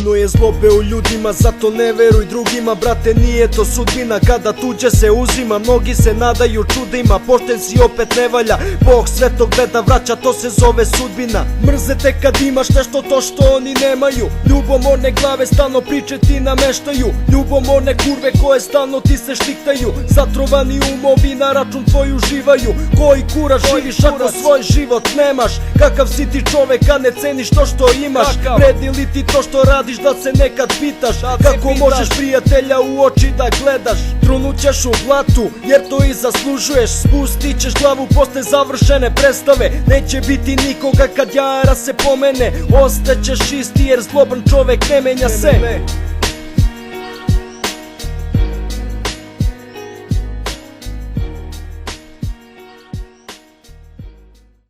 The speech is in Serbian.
Puno je zlobe u ljudima, zato ne veruj drugima. Brate, nije to sudbina kada tuđe se uzima. Mnogi se nadaju čudima, pošten si opet ne valja. Bog sve to gleda, vraća, to se zove sudbina. Mrze te kad imaš nešto to što oni nemaju. Ljubomorne glave stalno priče ti nameštaju. Ljubomorne kurve koje stalno ti se štiktaju. Zatrovani umovi na račun tvoj uživaju. Koji kurac živiš ako svoj život nemaš? Kakav si ti čovek a ne ceniš to što imaš? Vredi li ti to što radiš, da se nekad pitaš? Kako možeš prijatelja u oči da gledaš? Trunućeš u blatu jer to i zaslužuješ. Spustit ćeš glavu posle završene predstave. Neće biti nikoga kad jara se pomene. Ostaćeš isti jer zloban čovek ne menja se.